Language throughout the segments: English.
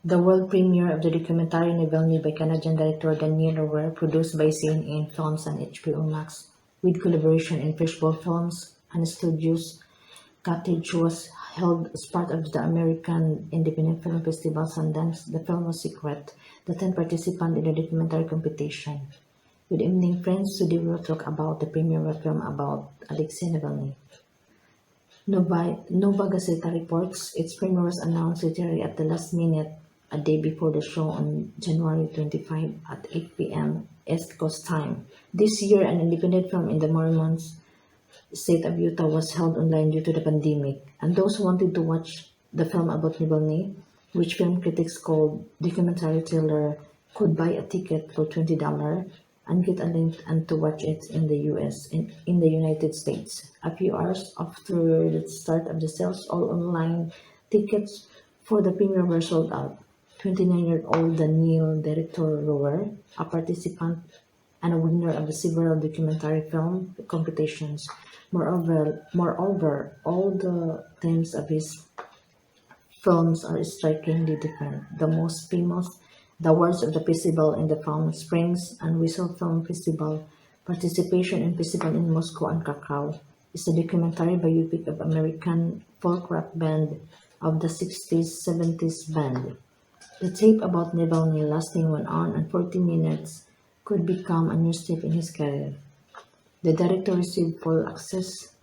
The world premiere of the documentary Navalny by Canadian director Daniel Rower, produced by CNN Films and HBO Max, with collaboration in Fishbowl Films and Studios Cottage, was held as part of the American Independent Film Festival Sundance. The film was secret. The 10 participants in the documentary competition. Good evening, friends. Today we will talk about the premiere of film about Alexei Navalny. Nova Gazeta reports its premiere was announced literally at the last minute, a day before the show on January 25 at 8 p.m. East Coast time. This year, an independent film in the Mormon state of Utah was held online due to the pandemic, and those who wanted to watch the film about Navalny, which film critics called documentary thriller, could buy a ticket for $20 and get a link and to watch it in the in the United States. A few hours after the start of the sales, all online tickets for the premiere were sold out. 29-year-old Daniel Director Rower, a participant and a winner of the several documentary film competitions. Moreover, all the themes of his films are strikingly different. The most famous, the awards of the festival in the Palm Springs and Whistle Film Festival, participation in festival in Moscow and Krakow, is a documentary biopic of American folk rock band of the 60s, 70s band. The tape about Navalny, lasting 1 hour and 14 minutes, could become a new step in his career. The director received full access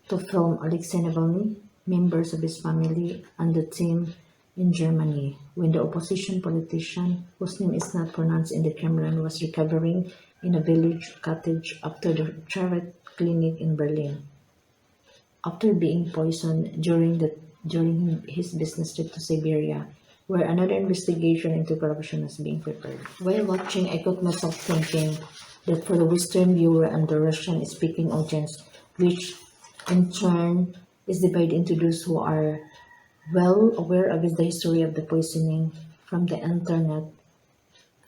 to film Alexei Navalny, members of his family, and the team in Germany, when the opposition politician, whose name is not pronounced in the Kremlin, was recovering in a village cottage after the charity clinic in Berlin. After being poisoned during his business trip to Siberia, where another investigation into corruption is being prepared. While watching, I caught myself thinking that for the Western viewer and the Russian-speaking audience, which in turn is divided into those who are well aware of the history of the poisoning from the internet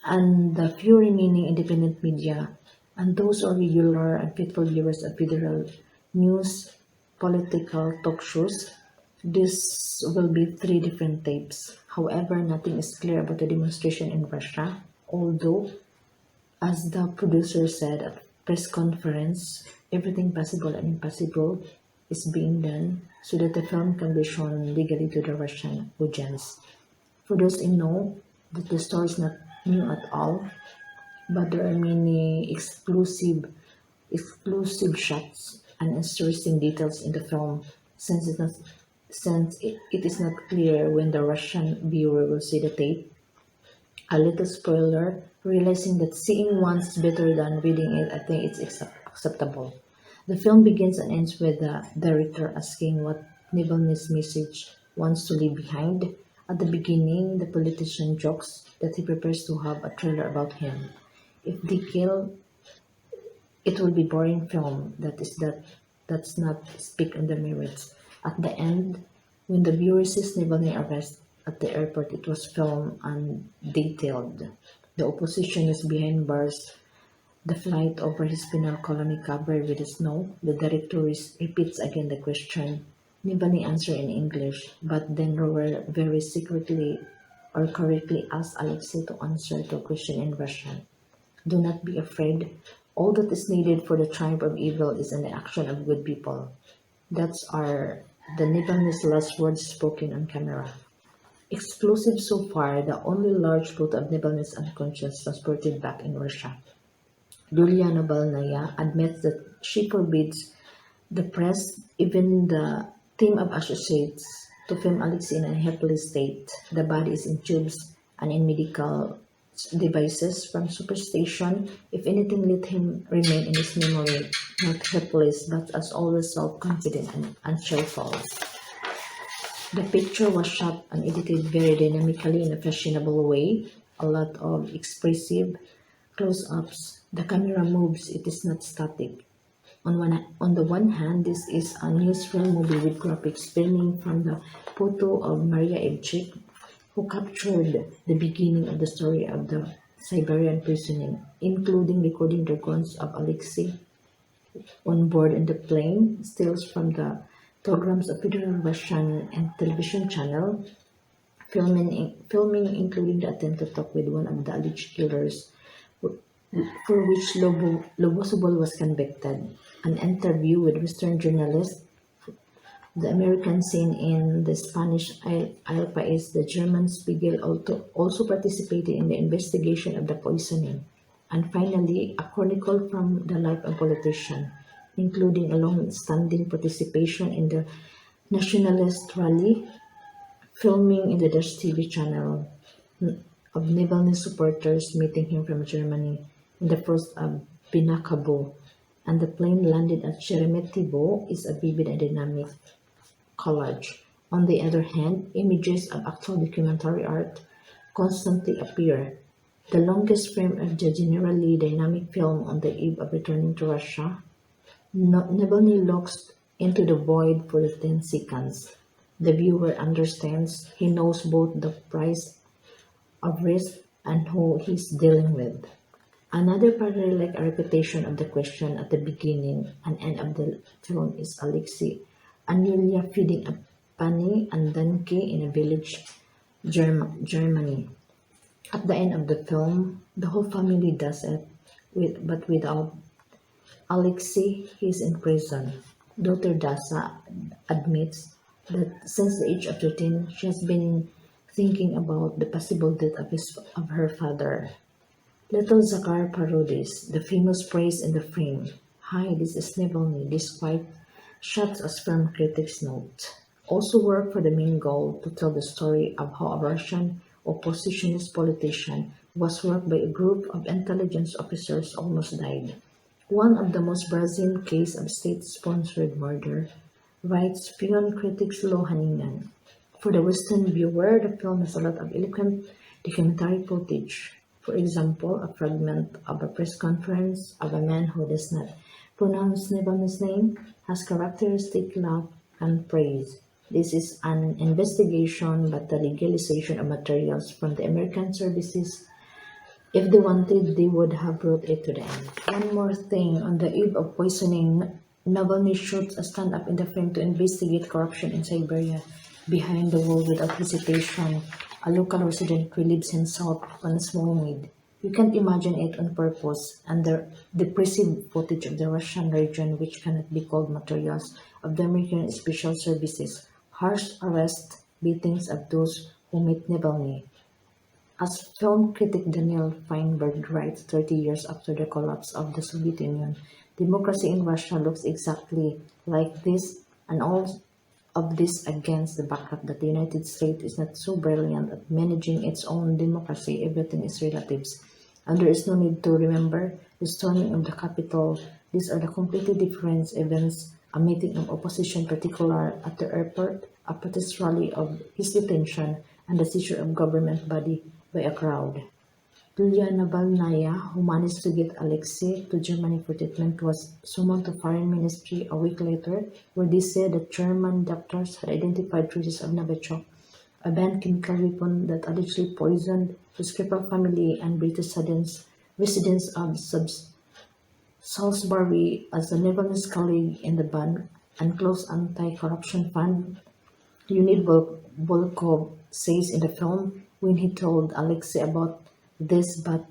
and the few remaining independent media, and those are regular and faithful viewers of federal news, political talk shows. This will be 3 different tapes. However, nothing is clear about the demonstration in Russia, although, as the producer said at press conference, everything possible and impossible is being done so that the film can be shown legally to the Russian audience. For those in know that the story is not new at all, but there are many exclusive shots and interesting details in the film, since it is not clear when the Russian viewer will see the tape. A little spoiler, realizing that seeing once is better than reading it, I think it's acceptable. The film begins and ends with the director asking what Navalny's message wants to leave behind. At the beginning, the politician jokes that he prepares to have a trailer about him. If they kill, it will be boring film. That's not speak on the merits. At the end, when the viewer sees Navalny arrest at the airport, it was filmed and detailed. The opposition is behind bars. The flight over his penal colony covered with snow. The director repeats again the question. Navalny answer in English, but then Rower very secretly or correctly asks Alexei to answer the question in Russian. Do not be afraid. All that is needed for the triumph of evil is in the action of good people. That's the Navalny's last words spoken on camera. Exclusive so far, the only large photo of Navalny's unconscious transported back in Russia. Yulia Navalnaya admits that she forbids the press, even the team of associates, to film Alexei in a helpless state. The body is in tubes and in medical devices from superstition. If anything, let him remain in his memory, not helpless, but as always self-confident and cheerful. The picture was shot and edited very dynamically in a fashionable way, a lot of expressive close-ups. The camera moves, it is not static. On the one hand, this is a newsreel movie with graphics filming from the photo of Maria Evchik, who captured the beginning of the story of the Siberian poisoning, including recording the groans of Alexei on board in the plane, stills from the programs of Federal Russian and television channel, filming including the attempt to talk with one of the alleged killers, for which Lobo was convicted. An interview with Western journalist, the American scene in the Spanish El País, the German Spiegel also participated in the investigation of the poisoning. And finally, a chronicle from the life of a politician, including a long-standing participation in the nationalist rally, filming in the Dutch TV channel of Navalny supporters meeting him from Germany in the first of Binakabo, and the plane landed at Sheremetyevo is a vivid and dynamic collage. On the other hand, images of actual documentary art constantly appear. The longest frame of the generally dynamic film on the eve of returning to Russia, Navalny looks into the void for 10 seconds. The viewer understands he knows both the price of risk and who he's dealing with. Another parallel repetition of the question at the beginning and end of the film is Alexei and Yulia feeding a bunny and donkey in a village, Germany. At the end of the film, the whole family does it, but without Alexei. He is in prison. Daughter Dasa admits that since the age of 13, she has been thinking about the possible death of her father. Little Zakar parodies the famous phrase in the frame, "Hi, this is Navalny," despite shots as firm critics note. Also work for the main goal to tell the story of how a Russian oppositionist politician who was worked by a group of intelligence officers almost died. One of the most brazen case of state-sponsored murder, writes film critic Lo Haningan. For the Western viewer, the film has a lot of eloquent documentary footage. For example, a fragment of a press conference of a man who does not pronounce Navalny's name has characteristic laugh and praise. This is an investigation but the legalization of materials from the American services. If they wanted, they would have brought it to them. One more thing, on the eve of poisoning, Navalny shoots a stand-up in the frame to investigate corruption in Siberia. Behind the wall without hesitation, a local resident relieves himself on a small maid. You can't imagine it on purpose, and the depressive footage of the Russian region which cannot be called materials of the American Special Services, harsh arrest, beatings of those who meet Navalny. As film critic Daniel Feinberg writes 30 years after the collapse of the Soviet Union, democracy in Russia looks exactly like this, and all of this against the backdrop that the United States is not so brilliant at managing its own democracy. Everything is relatives. And there is no need to remember the storming of the Capitol. These are the completely different events, a meeting of opposition particular at the airport, a protest rally of his detention, and the seizure of government body by a crowd. Yulia Navalnaya, who managed to get Alexei to Germany for treatment, was summoned to Foreign Ministry a week later, where they said that German doctors had identified traces of Novichok, a banned chemical weapon that allegedly poisoned the Skripal family and British residents of Salisbury. As a Navalny's colleague in the banned and close anti-corruption fund, Leonid Volkov says in the film, when he told Alexei about this, but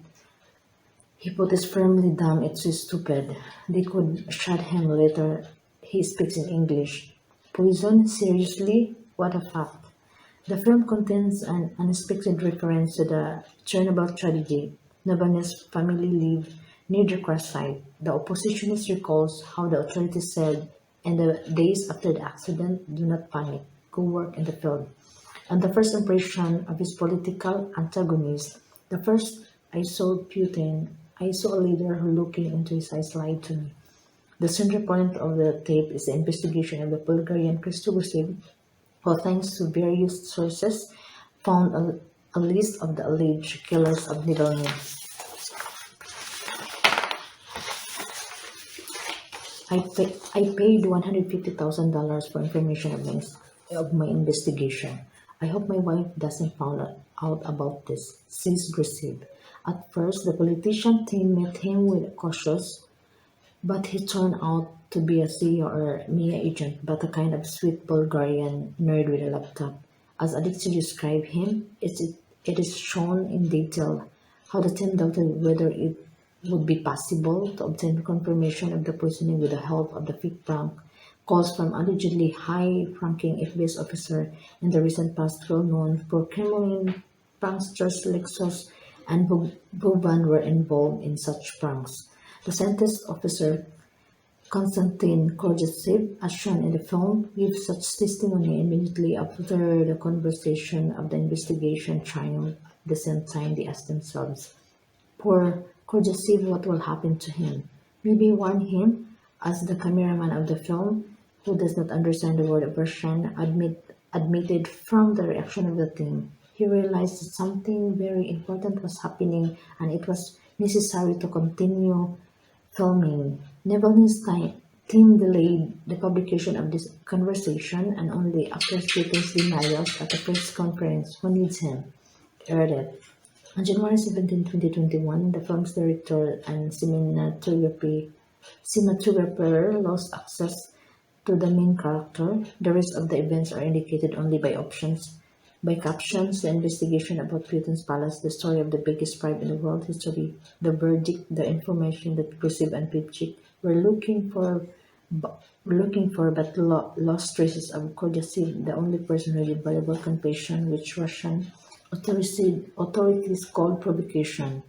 he put it firmly down, it's so stupid. They could shot him later. He speaks in English. Poison? Seriously? What a fact. The film contains an unexpected reference to the Chernobyl tragedy. Navalny's family lived near the crash site. The oppositionist recalls how the authorities said in the days after the accident, do not panic, go work in the field. And the first impression of his political antagonist, the first I saw Putin, I saw a leader who looking into his eyes lied to me. The center point of the tape is the investigation of the Bulgarian Hristo Grozev, who, thanks to various sources, found a list of the alleged killers of Navalny. I paid $150,000 for information of my investigation. I hope my wife doesn't find out about this, says Grozev. At first, the politician team met him with cautious, but he turned out to be a CIA or MIA agent, but a kind of sweet Bulgarian nerd with a laptop. As Alexei described him, it is shown in detail how the team doubted whether it would be possible to obtain confirmation of the poisoning with the help of the fake prank calls from allegedly high-ranking FBI officer in the recent past well-known for Kremlin pranksters Lexus and Boban were involved in such pranks. The sentenced officer Konstantin Kozev, as shown in the film, gives such testimony immediately after the conversation of the investigation trial. At the same time, they ask themselves, poor Kozev, what will happen to him? Maybe warn him, as the cameraman of the film, who does not understand the word of Russian, admitted from the reaction of the team. He realized that something very important was happening and it was necessary to continue filming. Navalny's team delayed the publication of this conversation and only after Putin's denials at the press conference who needs him aired it. On January 17, 2021, the film's director and cinematographer lost access to the main character. The rest of the events are indicated only by options. By captions, the investigation about Putin's palace, the story of the biggest crime in the world history, the verdict, the information that Grozev and Pipchik were looking for but lost traces of Kodesev, the only person who did valuable confession, which Russian authorities called provocation.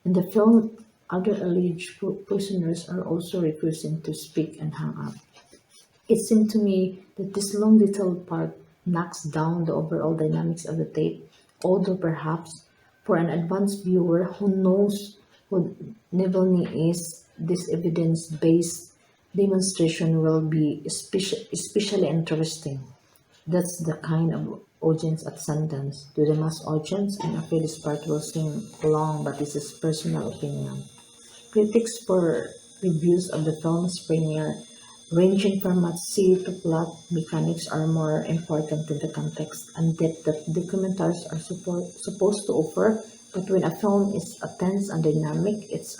In the film, other alleged prisoners are also refusing to speak and hang up. It seemed to me that this long detailed part knocks down the overall dynamics of the tape, although perhaps for an advanced viewer who knows who Navalny is, this evidence-based demonstration will be especially interesting. That's the kind of audience at Sundance. To the mass audience, I'm afraid this part will seem long, but this is personal opinion. Critics for reviews of the film's premiere, ranging from at sea to plot mechanics, are more important than the context and depth that documentaries are supposed to offer. But when a film is tense and dynamic, its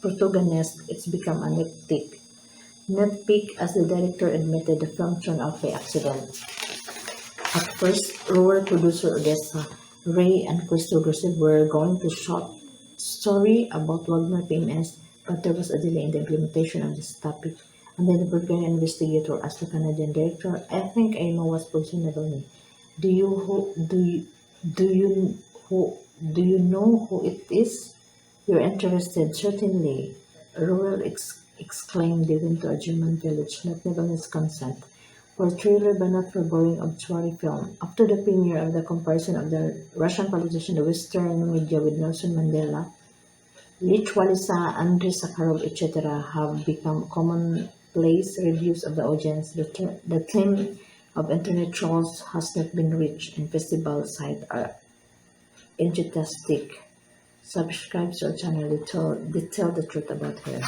protagonist, it's become a nitpick. Nitpick, as the director admitted, the film turned out by accident. At first, Roar producer Odessa, Ray, and Hristo Grozev were going to shoot story about Wagner PMS, but there was a delay in the implementation of this topic. And then the Bulgarian investigator asked the Canadian director, "I think I know what's poisoning Navalny. Do you who do you know who it is? You're interested, certainly." Roar exclaimed. They went to a German village, not Navalny's consent, for a thriller but not for boring obituary film. After the premiere of the comparison of the Russian politician, the Western media with Nelson Mandela, Lech Walesa, Andrei Sakharov, etc. have become commonplace reviews of the audience. The theme of internet trolls has not been reached, and festival sites are enthusiastic. Subscribe to our channel to tell the truth about her.